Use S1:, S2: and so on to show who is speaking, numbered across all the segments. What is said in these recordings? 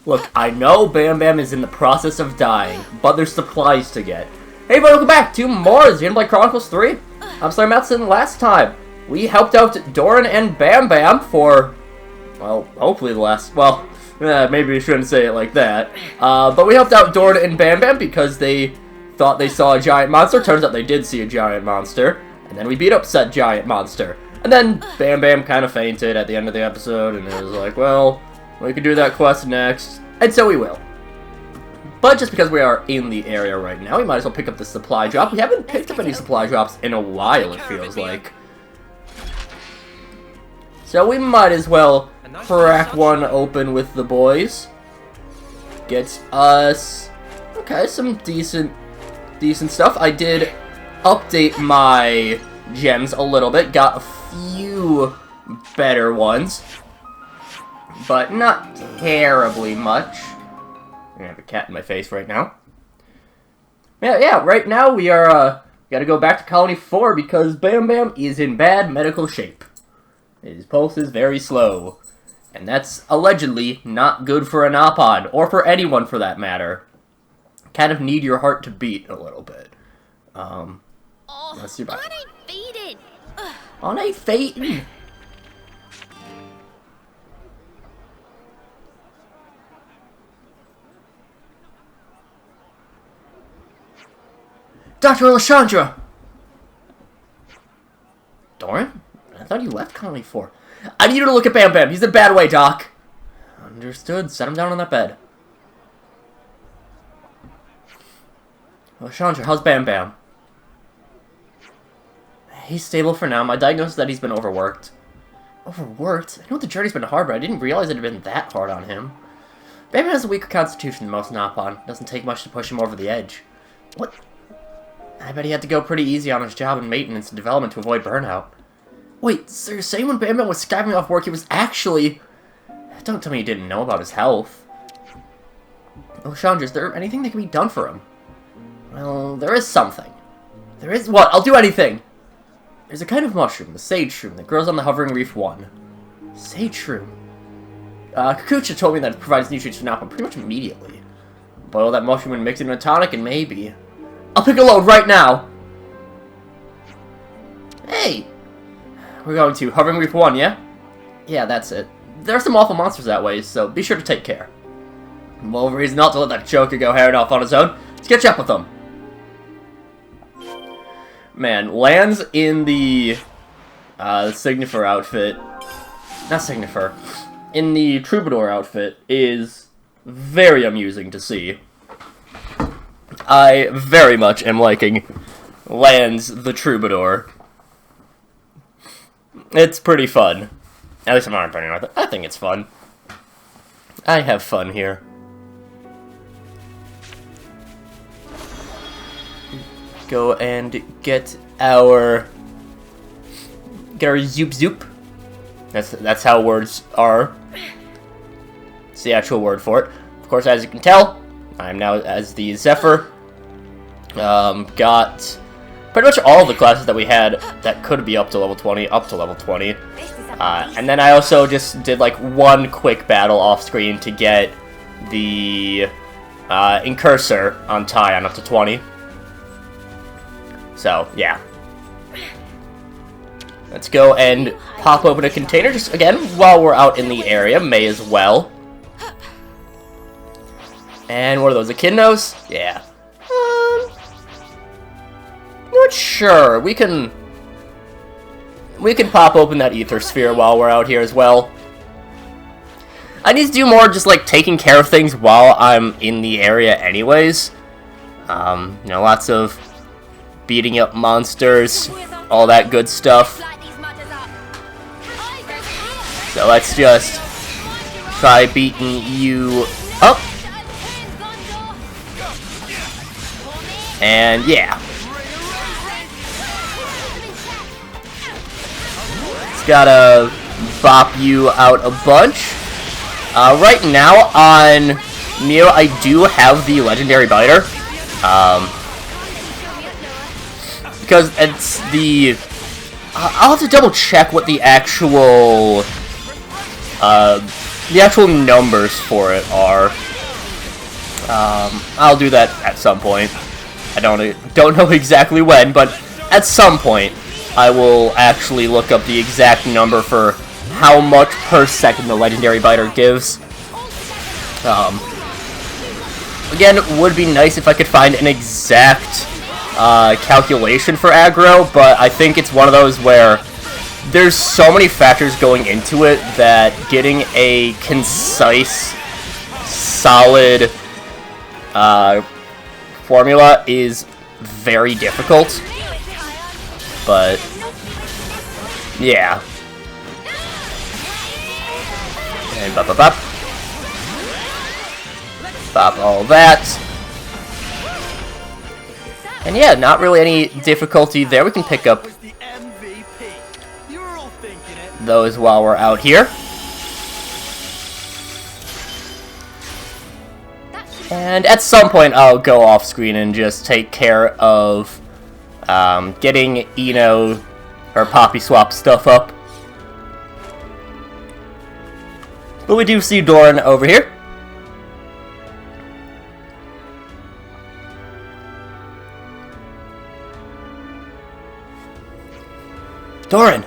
S1: Look, I know Bam Bam is in the process of dying, but there's supplies to get. Hey everybody, welcome back to more Xenoblade Chronicles 3. I'm SlayerMathis, and last time we helped out Dorin and Bambam for, well, hopefully the last, well, maybe we shouldn't say it like that. But we helped out Dorin and Bambam because they thought they saw a giant monster. Turns out they did see a giant monster. And then we beat up said giant monster. And then Bam Bam kind of fainted at the end of the episode, and it was like, well, we could do that quest next. And so we will. But just because we are in the area right now, we might as well pick up the supply drop. We haven't picked up any supply drops in a while, it feels like. So we might as well crack one open with the boys. Gets us, okay, some decent stuff. I did update my gems a little bit. Got a few better ones, but not terribly much. I have a cat in my face right now. Yeah, right now we are, gotta go back to Colony 4 because Bam Bam is in bad medical shape. His pulse is very slow. And that's allegedly not good for a Napod, or for anyone for that matter. Kind of need your heart to beat a little bit. Let's see about it. On a fate. Dr. Alessandra! Dorin? I thought you left Colony 4. I need you to look at Bam Bam. He's in a bad way, Doc. Understood. Set him down on that bed. Alessandra, how's Bam Bam? He's stable for now. My diagnosis is that he's been overworked. Overworked? I know the journey's been hard, but I didn't realize it had been that hard on him. Bam Bam has a weaker constitution than most Napon. Doesn't take much to push him over the edge. What? I bet he had to go pretty easy on his job in maintenance and development to avoid burnout. Wait, so you're saying when Bam Bam was skiving off work, he was actually... Don't tell me you didn't know about his health. Oh, Chandra, is there anything that can be done for him? Well, there is something. There is... What? I'll do anything! There's a kind of mushroom, the sage shroom, that grows on the Hovering Reef 1. Sage shroom? Kakucha told me that it provides nutrients for Nappa pretty much immediately. Boil that mushroom and mix it in a tonic and maybe... I'll pick a load right now! Hey! We're going to Hovering Reef 1, yeah? Yeah, that's it. There are some awful monsters that way, so be sure to take care. More reason not to let that joker go herring off on his own. Let's catch up with him. Man, lands in the Signifer outfit. Not Signifer. In the Troubadour outfit is very amusing to see. I very much am liking Lands the Troubadour. It's pretty fun. At least I'm not burning with it. I think it's fun. I have fun here. Go and get our zoop zoop. That's how words are. It's the actual word for it. Of course, as you can tell, I'm now as the Zephyr. Got pretty much all the classes that we had that could be up to level 20, and then I also just did like one quick battle off screen to get the Incursor on Tyon up to 20. So, yeah. Let's go and pop open a container, just again, while we're out in the area, may as well. And what are those, echidnos? Yeah. Not sure. We can pop open that ether sphere while we're out here as well. I need to do more just like taking care of things while I'm in the area anyways. You know, lots of beating up monsters, all that good stuff. So let's just try beating you up. And yeah. It's gotta bop you out a bunch. Right now on Mio, I do have the Legendary Biter. Because it's the... I'll have to double check what the actual the actual numbers for it are. I'll do that at some point. I don't know exactly when, but at some point I will actually look up the exact number for how much per second the legendary biter gives. Again, it would be nice if I could find an exact calculation for aggro, but I think it's one of those where there's so many factors going into it that getting a concise, solid formula is very difficult. But yeah. And bop bop bop. Bop all that. And yeah, not really any difficulty there. We can pick up those while we're out here. And at some point I'll go off screen and just take care of getting Eno or Poppy Swap stuff up. But we do see Dorin over here. Dorin!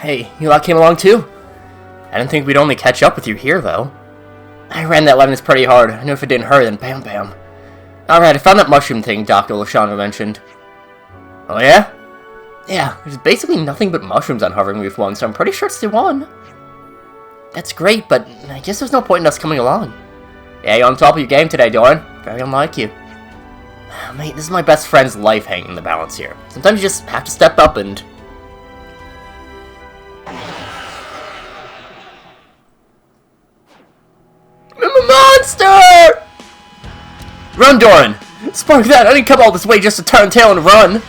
S1: Hey, you lot came along too? I didn't think we'd only catch up with you here, though. I ran that Lemons pretty hard. I knew if it didn't hurt, then bam bam. Alright, I found that mushroom thing Dr. Lashana mentioned. Oh yeah? Yeah, there's basically nothing but mushrooms on Hovering Reef 1, so I'm pretty sure it's the one. That's great, but I guess there's no point in us coming along. Yeah, you're on top of your game today, Dorin. Very unlike you. Mate, this is my best friend's life hanging in the balance here. Sometimes you just have to step up and... I'm a monster! Run, Dorin! Spark that! I didn't come all this way just to turn tail and run!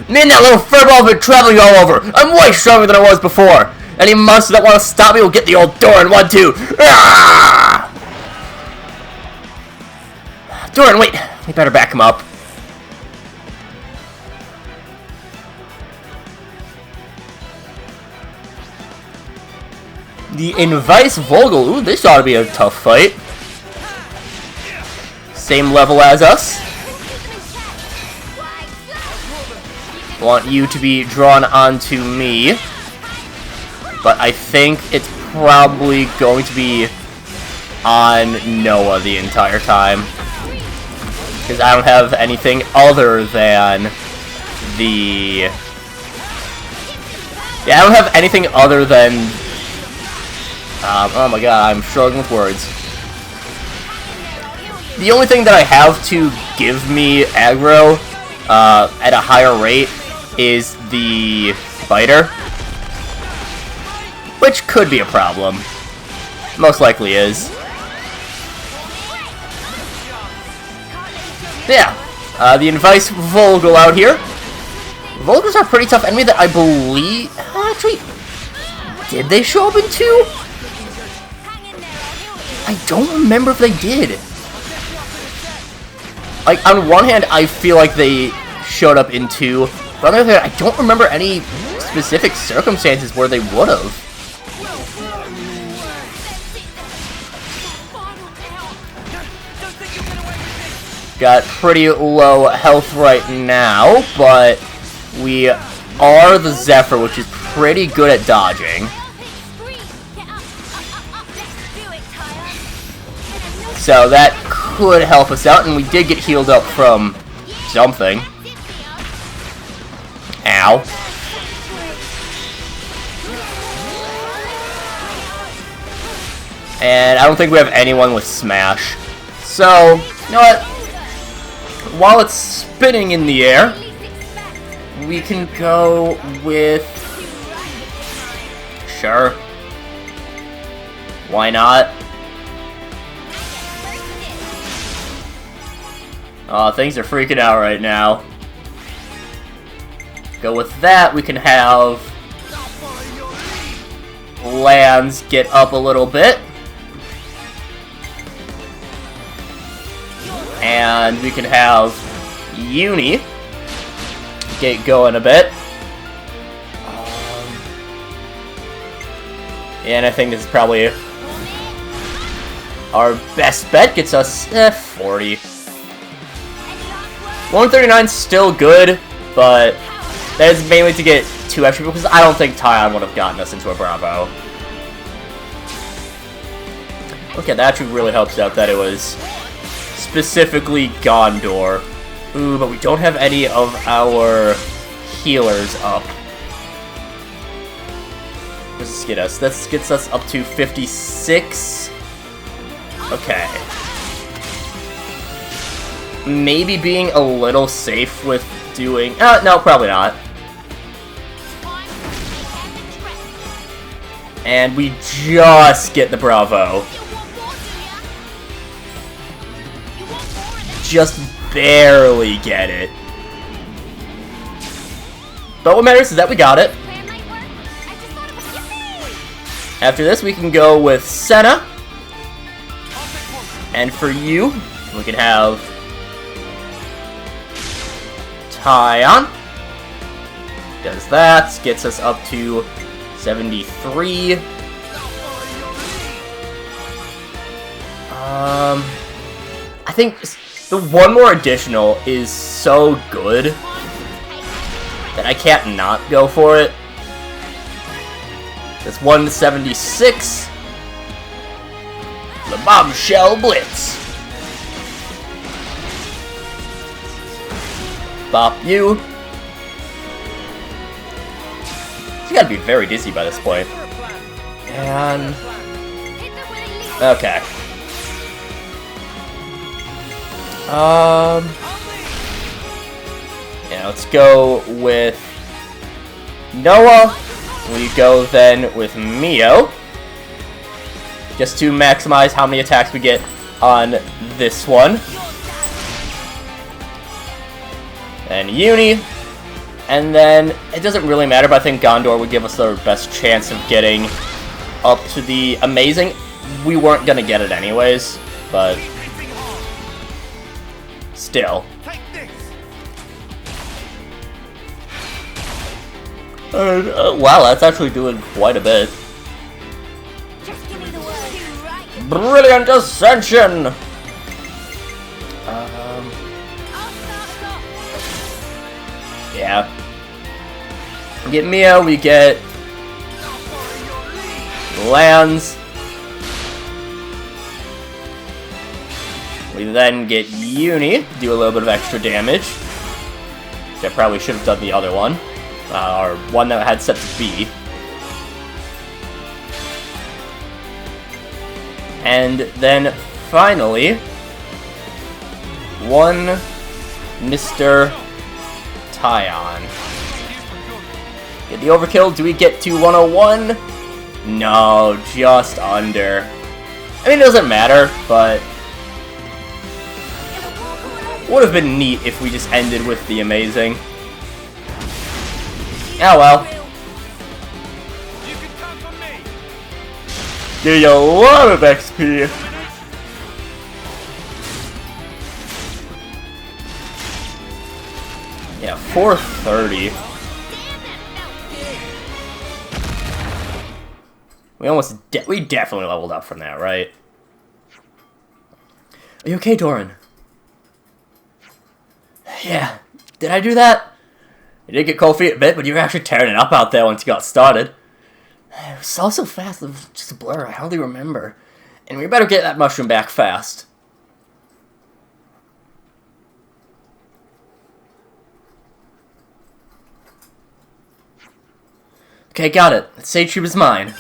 S1: Me and that little furball have been traveling all over! I'm way stronger than I was before! Any monster that want to stop me will get the old Dorin 1-2! Ah! Dorin, wait! We better back him up. The Invice Volgal. Ooh, this ought to be a tough fight. Same level as us. Want you to be drawn onto me. But I think it's probably going to be on Noah the entire time. Because I don't have anything other than the... Yeah, I don't have anything other than... oh my god, I'm struggling with words. The only thing that I have to give me aggro at a higher rate is the biter. Which could be a problem. Most likely is. Yeah, the Invice Volgal out here. Volgals are a pretty tough enemy that I believe... Actually, did they show up in 2? I don't remember if they did. Like, on one hand, I feel like they showed up in 2. But on the other hand, I don't remember any specific circumstances where they would have. Got pretty low health right now, but we are the Zephyr, which is pretty good at dodging. So that could help us out, and we did get healed up from something. Ow. And I don't think we have anyone with Smash. So, you know what? While it's spinning in the air, we can go with... Sure. Why not? Oh, things are freaking out right now. Go with that, we can have... Lands get up a little bit. And we can have Uni get going a bit. And I think this is probably our best bet. Gets us 40. 139 is still good, but that is mainly to get 2 extra people, because I don't think Tyon would have gotten us into a Bravo. Okay, that actually really helps out that it was specifically Gondor. Ooh, but we don't have any of our healers up. What does this get us? This gets us up to 56. Okay. Maybe being a little safe with doing... no, probably not. And we just get the Bravo. Just barely get it. But what matters is that we got it. After this, we can go with Senna. And for you, we can have Tyon. Does that. Gets us up to 73. I think the one more additional is so good that I can't not go for it. That's 176. The Bombshell Blitz. Bop you. You gotta be very dizzy by this point. And... okay. Yeah, let's go with Noah. We go then with Mio. Just to maximize how many attacks we get on this one. And Uni. And then, it doesn't really matter, but I think Gondor would give us the best chance of getting up to the amazing. We weren't gonna get it anyways, but still. Wow, that's actually doing quite a bit. Brilliant Ascension! Yeah. We get Mia, we get lands. We then get Uni, do a little bit of extra damage. Which I probably should have done the other one. Or one that had set to B. And then, finally, one Mr. Tyon. Get the overkill. Do we get to 101? No, just under. I mean, it doesn't matter, but would have been neat if we just ended with the amazing. Oh well. Give you a lot of XP. Yeah, 430. We definitely leveled up from that, right? Are you okay, Dorin? Yeah. Did I do that? You did get cold feet a bit, but you were actually tearing it up out there once you got started. It was all so fast, it was just a blur, I hardly remember. And we better get that mushroom back fast. Okay, got it. The Sage Cube is mine.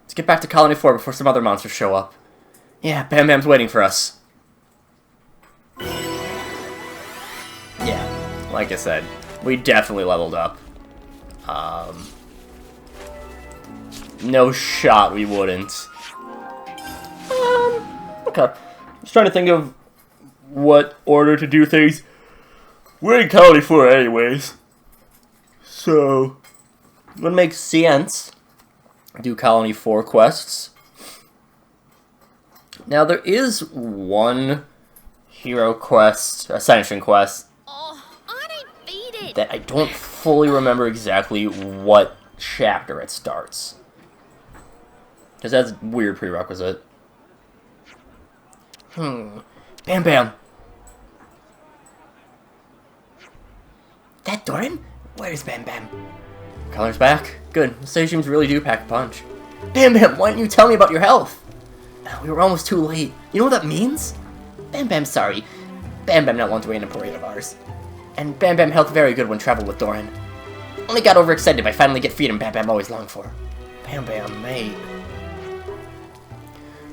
S1: Let's get back to Colony 4 before some other monsters show up. Yeah, Bam Bam's waiting for us. Yeah, like I said, we definitely leveled up. No shot we wouldn't. Okay. Just trying to think of what order to do things. We're in Colony 4 anyways. So, it would make sense. Do Colony 4 quests. Now, there is one hero quest, Ascension quest, that I don't fully remember exactly what chapter it starts. Because that's a weird prerequisite. Bam Bam! That Dorin? Where's Bam Bam? Color's back. Good. Stations really do pack a punch. Bam Bam, why didn't you tell me about your health? We were almost too late. You know what that means? Bam Bam's sorry. Bam Bam not want to win a parade of ours. And Bam Bam health very good when traveled with Dorin. Only got overexcited by finally get freedom Bam Bam always longed for. Bam Bam, mate.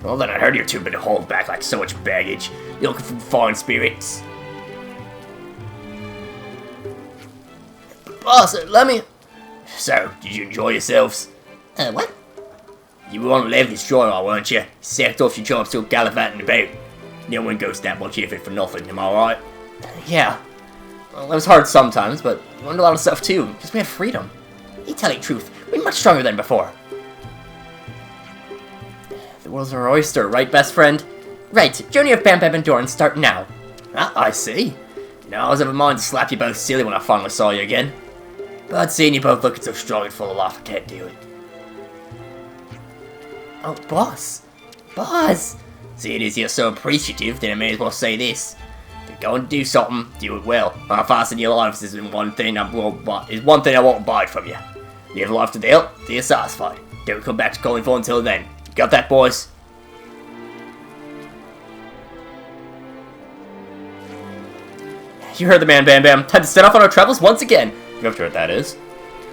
S1: Well then, I heard you're too big to hold back like so much baggage. You're looking for foreign spirits. Boss, let me... So, did you enjoy yourselves? What? You were on a level destroyer, weren't you? Sacked off your job still gallivanting about. No one goes that much effort for nothing, am I right? Yeah. Well, it was hard sometimes, but we learned a lot of stuff too, because we had freedom. You tell the truth, we're much stronger than before. The world's our oyster, right, best friend? Right, Journey of Bam Bam and Dorin start now. Ah, I see. Now I was of a mind to slap you both silly when I finally saw you again. But seeing you both looking so strong and full of life, I can't do it. Oh, boss. Boss! Seeing as you're so appreciative, then I may as well say this. If you're going to do something, do it well. My advice in your lives is one thing I won't abide from you. Live life to the hilt, till you're satisfied. Don't come back to calling for until then. Got that, boys? You heard the man, Bam Bam. Time to set off on our travels once again. You have to heard that is.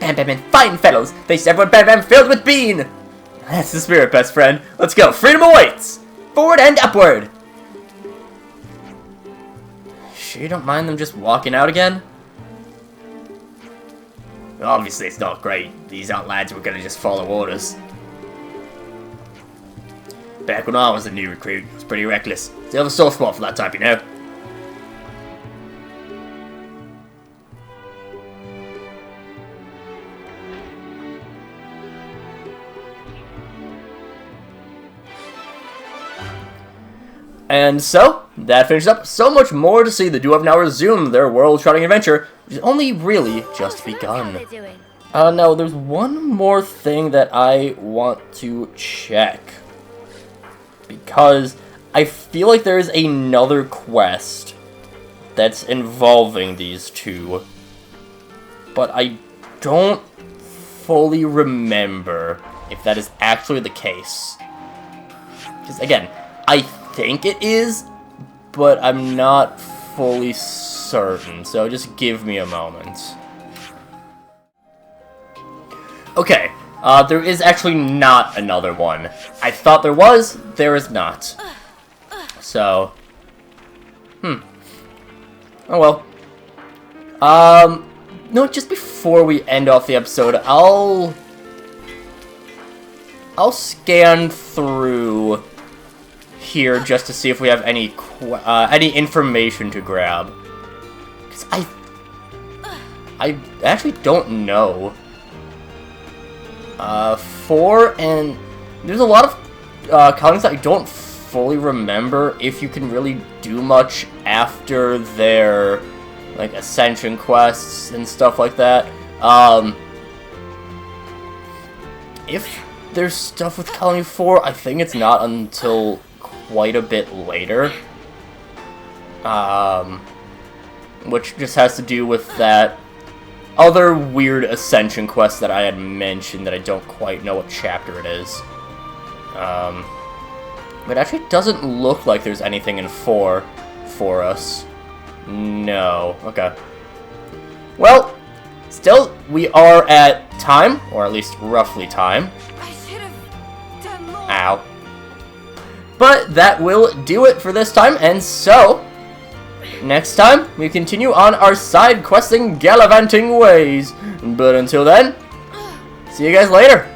S1: Bam Bam and fine fellows. Face everyone Bam Bam filled with bean. That's the spirit, best friend. Let's go. Freedom awaits. Forward and upward. Sure you don't mind them just walking out again? Obviously it's not great. These aren't lads who are gonna just follow orders. Back when I was a new recruit, it was pretty reckless. Still have a soft spot for that type, you know? And so, that finishes up. So much more to see. The duo have now resumed their world-trotting adventure, which is only really just begun. No, there's one more thing that I want to check. Because I feel like there is another quest that's involving these two. But I don't fully remember if that is actually the case. Because, again, I think it is, but I'm not fully certain, so just give me a moment. Okay, there is actually not another one. I thought there was, there is not. So, oh well. No, just before we end off the episode, I'll scan through here just to see if we have any information to grab. 'Cause I actually don't know. 4 and there's a lot of colonies that I don't fully remember if you can really do much after their like ascension quests and stuff like that. If there's stuff with Colony 4, I think it's not until quite a bit later. Which just has to do with that other weird ascension quest that I had mentioned that I don't quite know what chapter it is. But actually it doesn't look like there's anything in 4 for us. No. Okay. Well, still, we are at time, or at least roughly time.
S2: I should have done more.
S1: Ow. But that will do it for this time, and so, next time, we continue on our side questing gallivanting ways. But until then, see you guys later.